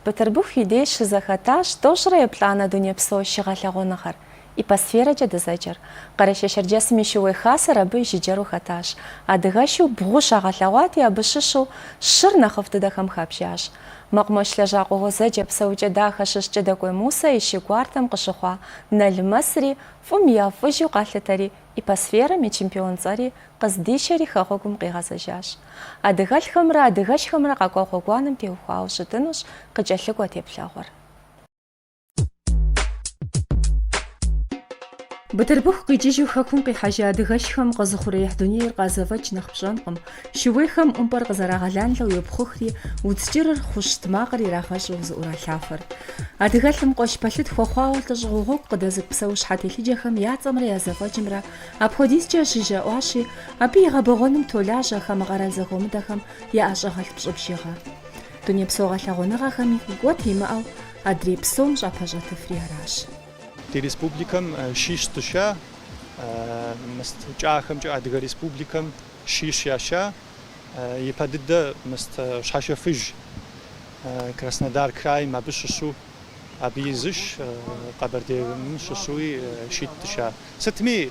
Петербург идеи шизахаташ тошра плана дунепсо щигалагонахар. И по сфере дезаджер. Карашешерджес мишуэ хасар абы жиджеру хаташ. Адыгашу бгуша галагати абышишу ширнахов тыдахам хапшаш. Макмошлажа гозаджа псауча даха шишча дакой муса и щигуартам кышухва. Нальмасри фумия фыжу галатари. И по сферам чемпион цари каздишери хагогум кигазажаш. Адыгалхамра адыгашхамра какогуанам теухау шитынуш каджалыгу теплагор. Петербург кыжижу хакун кыхажа адыгашхам казхурыях дуньер казавач нахпшанкам шувейхам умпар казарагаланлы уйбхухри уцчирыр хуштмагыр ирахаш уз уралафар. Адыгалхам кошпалыт хохваултыж гугук кыдазык псауш хатилижахам яцамра язавачмра абходисча шижа уаши аби габогоным толажа хамгарал загомдахам я ашагал пшбшига. Дунье псогалагонагахами гот химау адрипсом жапажаты фриараш. Die Republikam Shishtusha, Mustacham Adga Republikam Shishasha, Yepadida Must Shashafij, Krasnodar Krai, Mabishu, Abizish, Kabardey Shushui, Shitusha. Setmi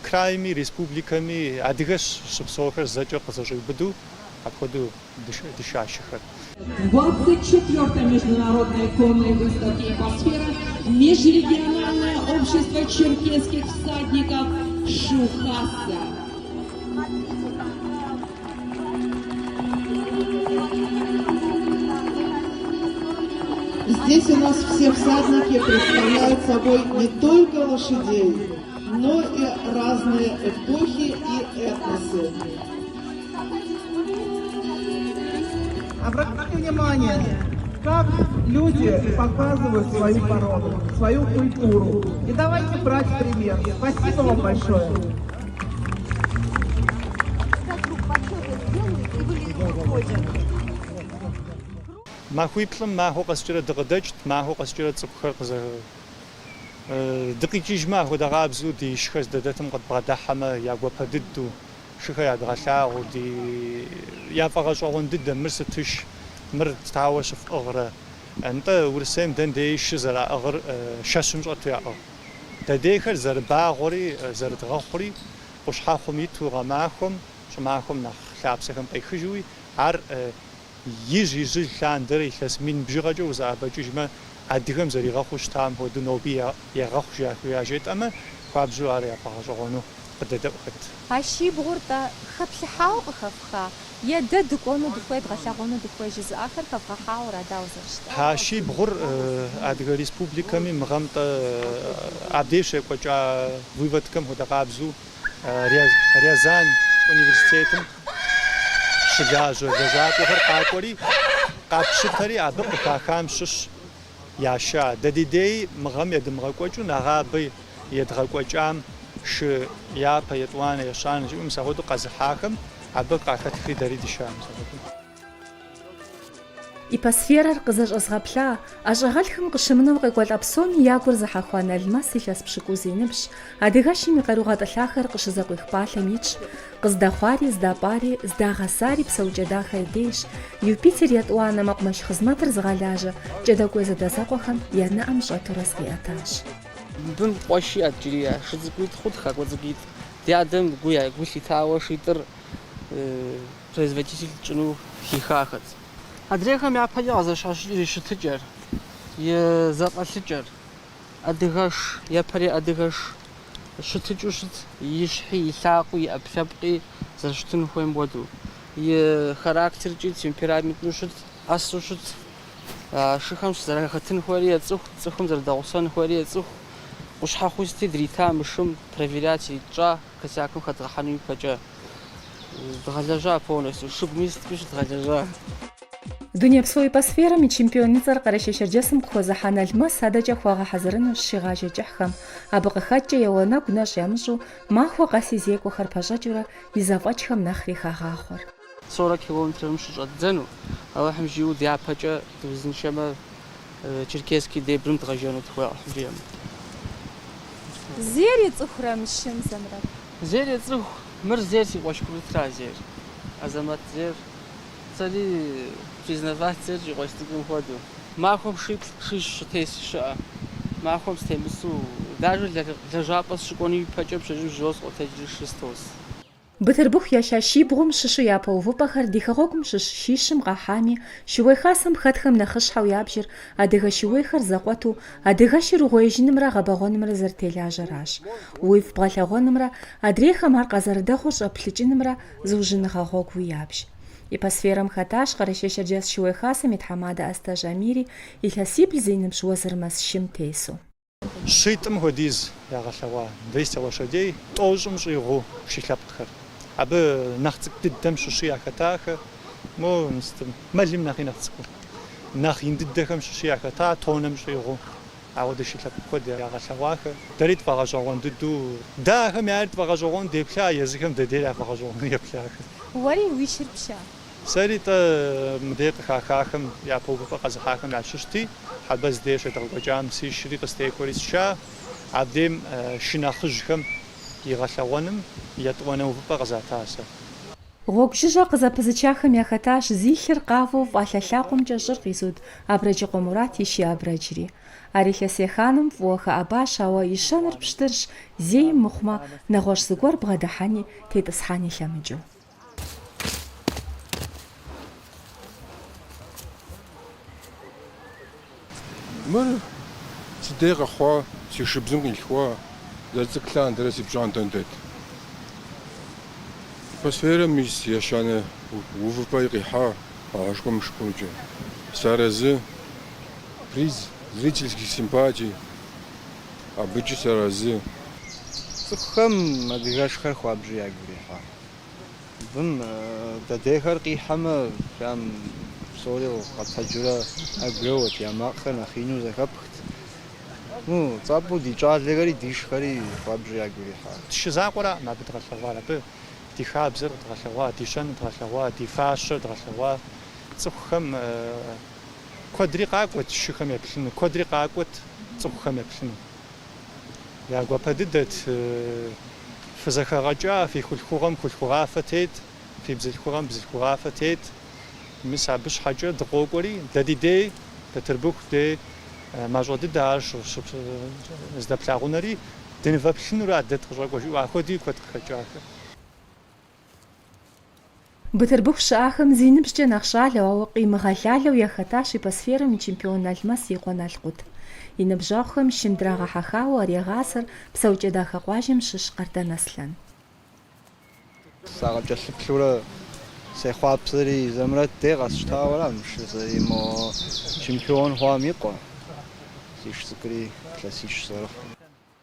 Kraimi, Republikami, Adigas, Subsofer, Zajak, Zajubudu, Abhodu, Dishashikar. 24-я международная конная выставка «Экосфера», межрегиональное общество черкесских всадников «Шухаса». Здесь у нас все всадники представляют собой не только лошадей, но и разные эпохи и этносы. Обратите внимание, как люди показывают свою породу, свою культуру. И давайте брать пример. Спасибо вам большое. Махуиплам маху касчира дагадачт, маху касчира цукхар каза. Дакичижма худагабзу дишхас дадатам кад бадахама ягвападидду. شخيا دغلا ودي يا فقاش غندد مرستش مر تاوش في اغرى انت ورسم دن ديش زرا اغر شاشمش اتيا تديخر زر باغوري زر دغخري وش حاخم يتو معكم شماكم نخ لابسكم بخجوي عر يجي لاندري خسمين بجراجو زابجما اديهم زري غخوش تام هو دنوبيا يا غخش يا جيت اما فابجو اريا فاجونو هاشي بغورتا خبلحاو خفخا يا ددكونو دخوي دغلاغونو دخوي جزء اخر خفخا ورا داوزرشت هاشي بغور ادغ ريسبوبليكامي مغمط ابديش كوچا ويوتكم هدقابزو ريازان университетом شجاجو دجات وخر قاقوري قابشتري ابق خامشش ياشا دديدي مغم يدمغكوچو نغابي يدغكوچام ش يا بيتوان يشان جم سهودو قزحاكم عبق عفتخي دريد الشام إباسفيرر قزج أصغبلا أشغالهم قشمنو قيقول أبسون ياكور زحاخوان الماس يلاس بشكو زينبش أدغاشي مقروغات الآخر قشزاقو إخبالا ميتش قزداخواري زداباري زداغاساري بسوجة داخل ديش يوبيتر يتوانا مقمش خزماتر زغالاجة جداقو زدازاقوهم يانا أمشاتو رزغياتاش دون قوشي أجريا شزقويت خود خاك وزقيت ديادم قويا قوشي تاوى شيتر производитель جنو хихахат أدريهم يعبها زشاشي شتجر يزاق أسجر أدغش يبري أدغش شتجوشت يشحي يساقو يأبسبقي زشتن خوين بودو يخاراكتر جي تمبيرامنت نوشت أسوشت شخمش زراختن خواري يتسوخ تسوخم زرداوسان خواري يتسوخ وش حخوستي دريتا مشم проверять جا كساكم خطرحاني فجا دغلاجا полностью شوب ميست بيش دغلاجا دنيا بسوي باسفيرم чемпионицар карашешерджесым кхозахана алмас сададжа хвага хазырын шигажа жаххам абыгы хатча явана гунаш ямжу махва гасизеку харпажаджура изавачхам нахри хагахор 40 километров мшжат дзену алахм жиу диапача дузиншема черкесский дебрым дгажану тхва жиям زيري صخرة مشم زمرة زير يصرخ مر زير سي واش كل ترا زير أزمات زير Цари признаваться жигостиком ходу. Махом шиш тесша. Махом стемсу. Даже для жапас шкони пачеп жос отежишстос. Бытырбух яща щибгъум щыщу япэувыпӏэхэр ди хэгъуэгум щыщ щищым къахьами, щыуей хасэм хэтхэм нэхъыщхьэу ябжыр адыгэ щыуейхэр зэкъуэту адыгэщыр угъуейжьынымрэ гъэбэгъуэнымрэ зэрытелажьэращ. Уиф бгъэлъэгъуэнымрэ адрейхэм ар къазэрыдэгъур щӏэплъыкӏынымрэ зыужьыныгъэ гъуэгуи ябж. Ипосферэм хэтащ Къэрэщей Шэрджэс щыуей хасэм и тхьэмадэ Астэж Амири илъэсибл зиныпщӏ Уэзырмэс щым тесу. Щитӏым хуэдиз ягъэлъэгъуа Двести лошадей тӏощӏым щӏигъу пшылъэпкъхэр. Абы нэхъ цӏыкӏу дыдэм щыщу яхэтахэ, мэлым нэхъи нэхъ цӏыкӏуу. Нэхъ ин дыдэхэм щыщу яхэта тонэм щӏигъу. Ауэдэ шылъэпкъ куэд ягъэлъэгъуахэ. Дэри тфӏэгъэщӏэгъуэн дыдэу дахэм яри тфӏэгъэщӏэгъуэн деплъа, езыхэм дэдейр я фӏэгъэщӏэгъуэн еплъахэ. Уэри уи щыр пща? Сэри мыдей къыхахахэм япэувыпӏэ къэзыхьахэм ящыщти, хьэбэ здей щедгъэкӏуэкӏам си шыри къыстекӏуэри сща, абдейм шынэхъыжьхэм игъэлъэгъуэным етӏуанэ увыпӏэ къызата сэ. Гъуэгу жыжьэ къызэпызычахэм яхэтащ зилъыр къавэу фӏалъэ лъакъуэмкӏэ щӏыр къизуд Абрэджыкъуэ Мурат и щи абрэджри. Ар илъэс еханым фӏыуэ хэӏэбащ, ауэ ищэныр пщтырщ, зейм мыхъумэ, нэгъуэщӏ зыгуэр бгъэдыхьэни тетӏысхьэни лъэмыкӏыу. Мыр сыдей къэхъуа, си шыбзым къилъхуа, зэрыцӏыкӏу лъандэрэ си пщӏантӏэм дэт. Атмосферэм ис ещанэ увыпӏэ къихьа гъашхуэм шыкъумкӏэ. Сэрэзы приз зрительских симпатий, абыкӏи сэрэзы. Цӏыхухэм адыгэшхэр хуабжьу ягу ирихьа. Абым дэдейхэр къихьэмэ, прям псори къэпэджурэ ягу йоуэт, я макъхэр нэхъ ину зэхэпхт. Цӏапӏэу ди щӏалэхэри ди шхэри хуабжьу ягу ирихьа. Шы закъуэра абы дгъэлъэгъуар, абы ди хабзэр дгъэлъэгъуа, ди щэныр дгъэлъэгъуа, ди фащэр дгъэлъэгъуа. Цӏыхухэм куэдри къакӏуэт шыхэм еплъыну, куэдри къакӏуэт цӏыхухэм еплъыну. Я гуапэ дыдэт фызэхэгъэкӏа, фи хулъхугъэм хулъхугъафэ тет, фи бзылъхугъэм бзылъхугъафэ тет. Мис абы щхьэкӏэ дыкъокӏуэри, дэ ди дей, Бэтырбыху дей мащӏэ дыдэ ар здэплъагъунэри дынывэплъынура дэт къыщӏэкӏуэжу, ахуэди куэд къыхэкӏахэр. Бытырбыху щыӏахэм зи ныбжькӏэ нэхъ щӏалэу, ауэ къимыгъэлалэу яхэтащ ипосферэм и чемпион Налмэс Икъуэ Налкъут. И ныбжьэгъухэм щым драгъэхьэхауэ арегъасэр псэукӏэ дахэ къуажэм щыщ Къардэн Аслъэн. Сакъыкӏэлъыплъурэ сехъуапсэри Зэмрэт дей къэсщтауэрам зыри мо чемпион хъуам икъуэ. Сиш цӏыкӏури илъэсищ сэрыхь.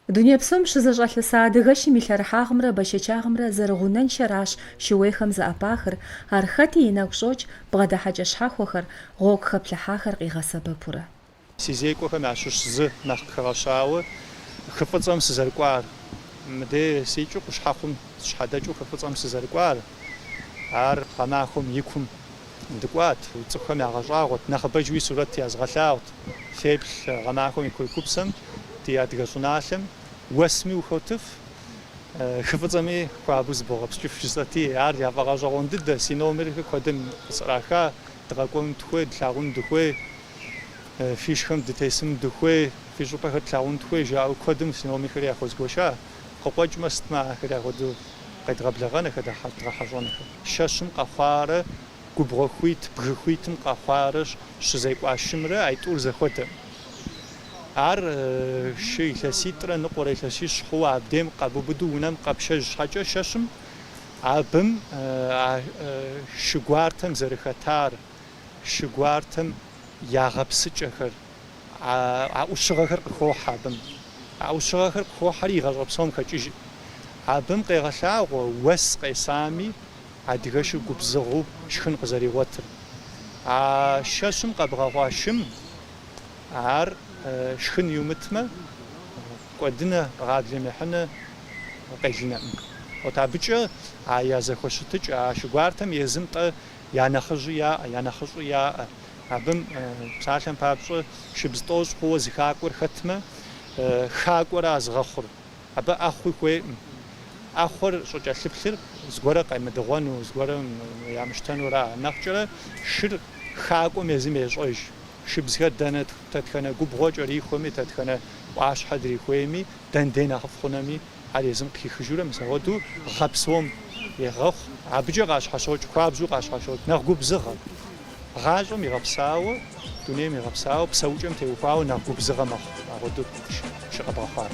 Дуней псом щызэщӏэлъыса адыгэщым и лъэрыхьагъымрэ бэшэчагъымрэ зэрыгъунэншэращ шыуейхэм зыӏэпахыр, ар хэти и нэгу щӏокӏ бгъэдыхьэкӏэ щхьэхуэхэр, гъуэгу хэплъыхьахэр къигъэсэбэпурэ. Си зекӏуэхэм ящыщ зы нэхъ къыхэгъэщауэ хыфӏыцӏэм сызэрыкӏуар. Мыдей сикӏыу къущхьэхъум щхьэдэкӏыу хыфӏыцӏэм сызэрыкӏуар. Ар гъэмахуэм и кум дыкӏуат, цӏыхухэм ягъэщӏагъуэт, нэхъыбэжууи сурэт язгъэлъагъут. Феплъ гъэмахуэм и курыкупсэм ди адыгэ щӏыналъэм уэсми ухотыф, хыфӏыцӏэми хуабэу збогъэпскӏыф жысӏэти, ар яфӏэгъэщӏэгъуэн дыдэ, си номерхэр куэдым къысӏраха, дыкъэкӏуэн дыхуей, длъагъун дыхуей, фи шхэм дытесым дыхуей, фи щӏыпӏэхэр тлъагъун дыхуей жаӏэу куэдым си номерхэр яхуэзгуэша. Къыкъуэкӏмэ сытмэ ахэр яхуэдэу къедгъэблэгъэн дгъэхьэщӏэнхэр. Шэщым къэхъуарэ губгъуэ хуит, бгы хуитым къэхъуарэ щызекӏуа шымрэ айтӏур зэхуэдэ. Ар шы илъэситӏрэ ныкъуэрэ илъэсищ хъууэ абдейм къэбубыду унэм къэпщэж щхьэкӏэ шэщым, абым шыгуартэм зэрыхэтар, шыгуартэм ягъэпсыкӏэхэр, ӏэӏущыгъэхэр къыхохьэ абым. Ӏэӏущыгъэхэр къыхохьэри игъэщӏэ псом хэкӏыж. Абым къегъэлъагъуэ уэс къесами адыгэшыр губзыгъу шхын къызэригъуэтыр. А шэщым къэбгъэгъуа шым ар шхын иумытмэ, кӏуэдынэ, гъаблэм ехьынэ, къелынэӏым. От абыкӏэ я зэхуэщытыкӏ, а шыгуартэм езым тӏэ я нэхъыжьу яӏэ, я нэхъыщӏу яӏэ. Абым псалъэм папщӏэ шыбз тӏощӏ хъууэ зыхакӏуэр хэтмэ, хакӏуэра зыгъэхъур. Абы ӏэхъуи хуейӏым. ахъор щӏыкӏэлъыплъыр зыгуэрэ къемыдыгъуэну, зыгуэрэ ямыщтэнура. Нэхъкӏэрэ шыр хакӏуэм езым ещӏэж. Шыбзхэр дэнэ дэтхэнэ губгъуэ кӏэрихуэми, дэтхэнэ ӏуащхьэ дрихуейми, дэндей нэхъыфӏ хъунэми ар езым къихыжурэ мис ауэдэу гъэпсыуэм егъэхъу, абыкӏэ къащхьэщокӏ, хуабжьу къащхьэщокӏ, нэхъ губзыгъэ. ГъащӀэм игъэпсауэ, дунейм игъэпсауэ, псэукӀэм теухуауэ нэхъ губзыгъэ мэхъу. Апхуэдэу щыкъэбгъэхъуар.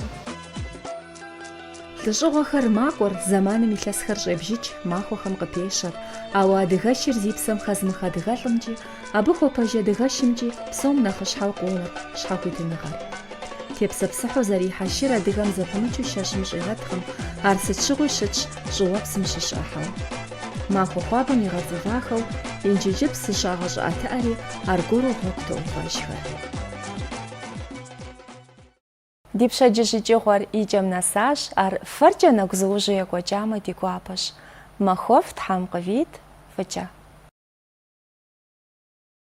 Лӏыщӏыгъуэхэр макӏуэр, зэманым илъэсхэр щӏебжыкӏ, махуэхэм къыпещэр. Ауэ адыгэщыр зи псэм хэзмых адыгэлӏымкӏи, абы хуэпэжь адыгэщымкӏи псом нэхъыщхьэу къоуэр щхьэхуитыныгъэр. Тепсэпсыхьу зэрихьэ шыр адыгэм зэпымычу шэщым щӏегъэткъым, ар сыт щыгъуи щытщ щӏыуэпсым щыщӏыхьэу. Махуэ хъуабэм игъэцӏывахэу, инджыджьыпс зыщагъэщӏыӏэтыӏэри аргуэру гъуэгу тоӏуфэжхэр. Ди пщэдджыжькӏыгъуэр икӏэм нэсащ, ар фэркӏэ нэгу зыужьу екӏуэкӏамэ ди гуапэщ. Махуэф, тхьэм къывит, фӏыкӏэ.